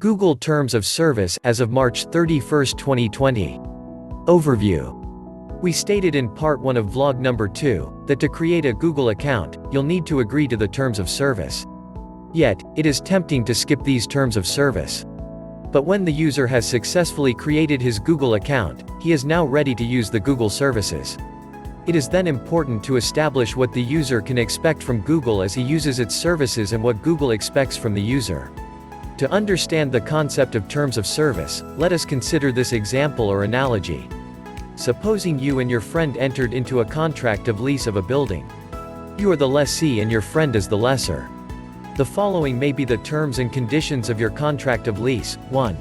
Google Terms of Service as of March 31, 2020. Overview. We stated in part 1 of vlog number 2, that to create a Google account, you'll need to agree to the Terms of Service. Yet, it is tempting to skip these Terms of Service. But when the user has successfully created his Google account, he is now ready to use the Google services. It is then important to establish what the user can expect from Google as he uses its services and what Google expects from the user. To understand the concept of Terms of Service, let us consider this example or analogy. Supposing you and your friend entered into a contract of lease of a building. You are the lessee and your friend is the lessor. The following may be the terms and conditions of your contract of lease. 1.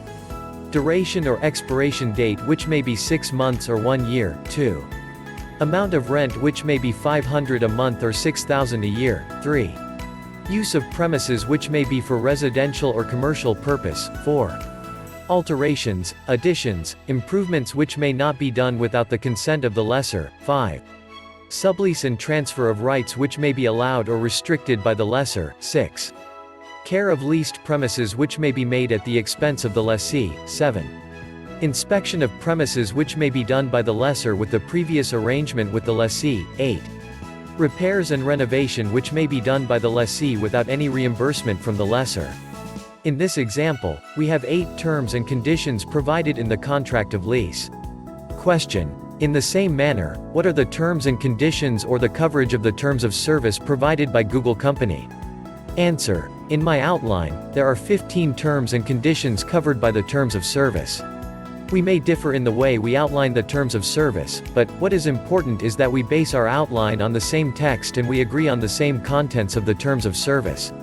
Duration or expiration date, which may be 6 months or 1 year. 2. Amount of rent, which may be $500 a month or $6,000 a year. 3. Use of premises, which may be for residential or commercial purpose. 4. Alterations, additions, improvements which may not be done without the consent of the lessor. 5. Sublease and transfer of rights which may be allowed or restricted by the lessor. 6. Care of leased premises which may be made at the expense of the lessee. 7. Inspection of premises which may be done by the lessor with the previous arrangement with the lessee. 8. Repairs and renovation which may be done by the lessee without any reimbursement from the lessor. In this example, we have 8 terms and conditions provided in the contract of lease. Question. In the same manner, what are the terms and conditions or the coverage of the Terms of Service provided by Google Company? Answer. In my outline, there are 15 terms and conditions covered by the Terms of Service. We may differ in the way we outline the Terms of Service, but what is important is that we base our outline on the same text and we agree on the same contents of the Terms of Service.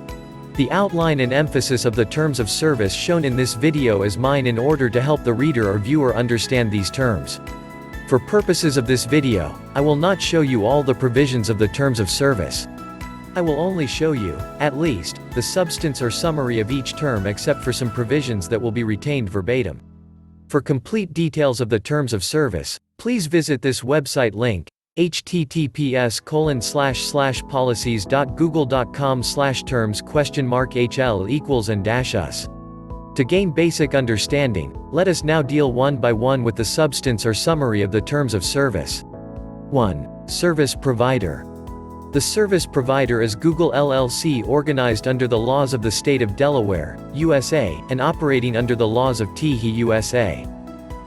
The outline and emphasis of the Terms of Service shown in this video is mine in order to help the reader or viewer understand these terms. For purposes of this video, I will not show you all the provisions of the Terms of Service. I will only show you, at least, the substance or summary of each term except for some provisions that will be retained verbatim. For complete details of the Terms of Service, please visit this website link, https://policies.google.com/terms?hl=and-us. To gain basic understanding, let us now deal one by one with the substance or summary of the Terms of Service. 1. Service Provider. The service provider is Google LLC, organized under the laws of the state of Delaware, USA, and operating under the laws of TIHI USA.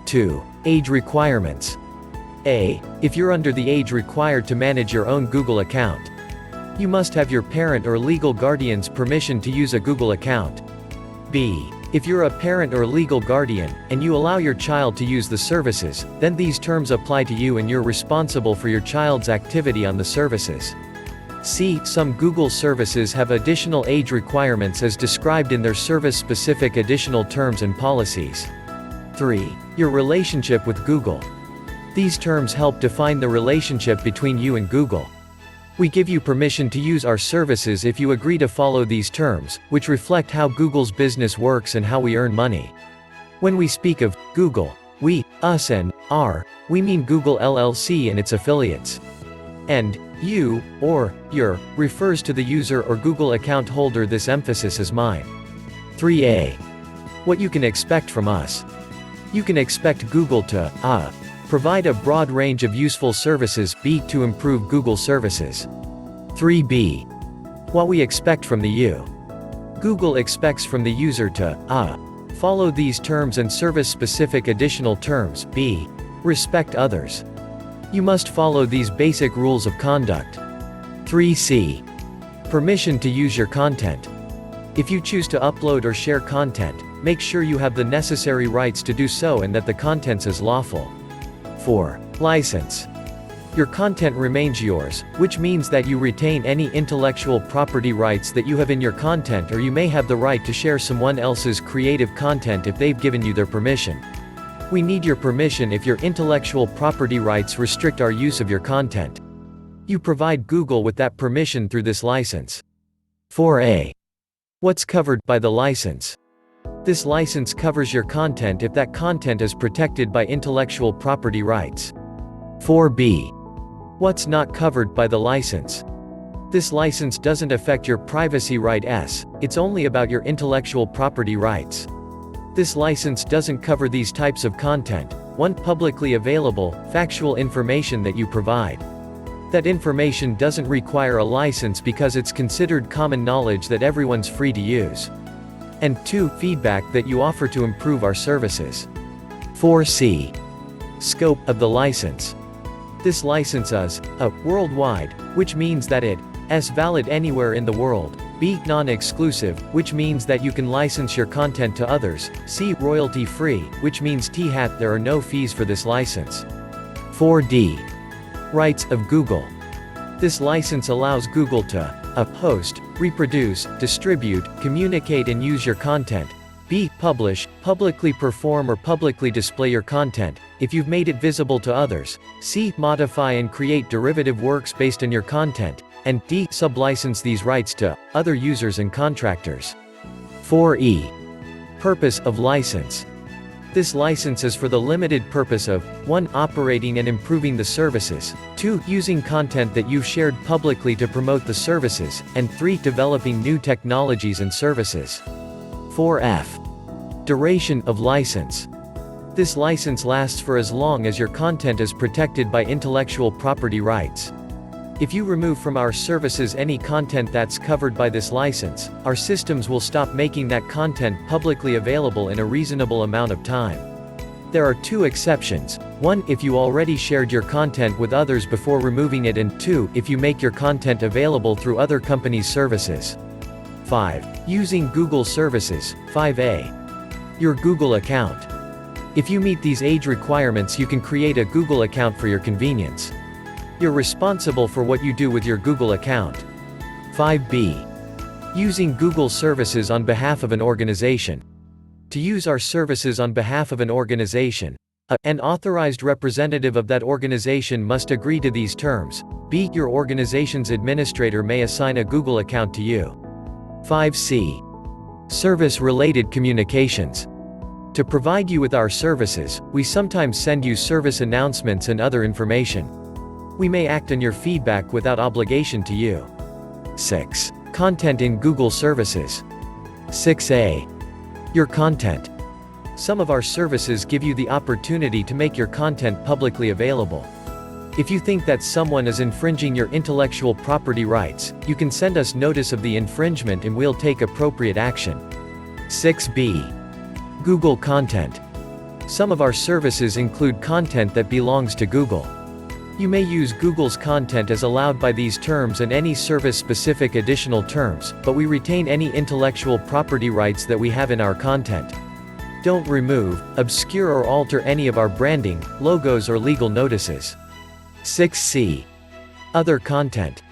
2. Age requirements. A. If you're under the age required to manage your own Google account, you must have your parent or legal guardian's permission to use a Google account. B. If you're a parent or legal guardian, and you allow your child to use the services, then these terms apply to you and you're responsible for your child's activity on the services. C. Some Google services have additional age requirements as described in their service-specific additional terms and policies. 3. Your relationship with Google. These terms help define the relationship between you and Google. We give you permission to use our services if you agree to follow these terms, which reflect how Google's business works and how we earn money. When we speak of Google, we, us and our, we mean Google LLC and its affiliates. And you, or your, refers to the user or Google account holder. This emphasis is mine. 3a. What you can expect from us. You can expect Google to provide a broad range of useful services. B. To improve Google services. 3b. What we expect from the you. Google expects from the user to follow these terms and service-specific additional terms. B. Respect others. You must follow these basic rules of conduct. 3c. Permission to use your content. If you choose to upload or share content, make sure you have the necessary rights to do so and that the content is lawful. 4. License. Your content remains yours, which means that you retain any intellectual property rights that you have in your content, or you may have the right to share someone else's creative content if they've given you their permission. We need your permission if your intellectual property rights restrict our use of your content. You provide Google with that permission through this license. 4a. What's covered by the license? This license covers your content if that content is protected by intellectual property rights. 4b. What's not covered by the license? This license doesn't affect your privacy rights, it's only about your intellectual property rights. This license doesn't cover these types of content. 1. Publicly available, factual information that you provide. That information doesn't require a license because it's considered common knowledge that everyone's free to use. And 2. Feedback that you offer to improve our services. 4c. Scope of the license. This license is a. Worldwide, which means that it is valid anywhere in the world. B. Non-exclusive, which means that you can license your content to others. C. Royalty-free, which means there are no fees for this license. 4d. Rights of Google. This license allows Google to host, reproduce, distribute, communicate and use your content. B. Publish, publicly perform or publicly display your content, if you've made it visible to others. C. Modify and create derivative works based on your content. And D. Sublicense these rights to other users and contractors. 4e. Purpose of license. This license is for the limited purpose of 1. Operating and improving the services, 2. Using content that you've shared publicly to promote the services, and 3. Developing new technologies and services. 4f. Duration of license. This license lasts for as long as your content is protected by intellectual property rights. If you remove from our services any content that's covered by this license, our systems will stop making that content publicly available in a reasonable amount of time. There are 2 exceptions. 1. If you already shared your content with others before removing it, and 2. If you make your content available through other companies' services. 5. Using Google services. 5a. Your Google account. If you meet these age requirements, you can create a Google account for your convenience. You're responsible for what you do with your Google account. 5b. Using Google services on behalf of an organization. To use our services on behalf of an organization, an authorized representative of that organization must agree to these terms. B. Your organization's administrator may assign a Google account to you. 5c. Service-related communications. To provide you with our services, we sometimes send you service announcements and other information. We may act on your feedback without obligation to you. 6. Content in Google services. 6a. Your content. Some of our services give you the opportunity to make your content publicly available. If you think that someone is infringing your intellectual property rights, you can send us notice of the infringement and we'll take appropriate action. 6b. Google content. Some of our services include content that belongs to Google. You may use Google's content as allowed by these terms and any service-specific additional terms, but we retain any intellectual property rights that we have in our content. Don't remove, obscure or alter any of our branding, logos or legal notices. 6c. Other content.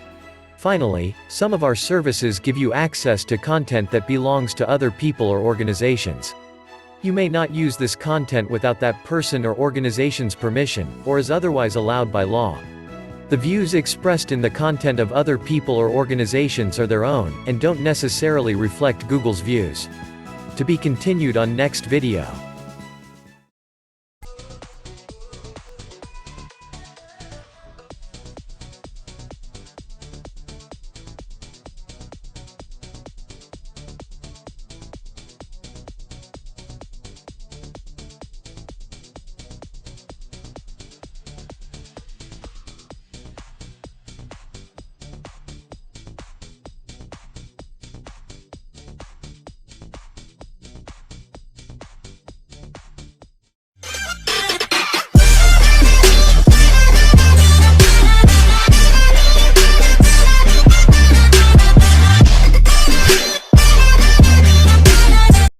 Finally, some of our services give you access to content that belongs to other people or organizations. You may not use this content without that person or organization's permission, or is otherwise allowed by law. The views expressed in the content of other people or organizations are their own, and don't necessarily reflect Google's views. To be continued on next video.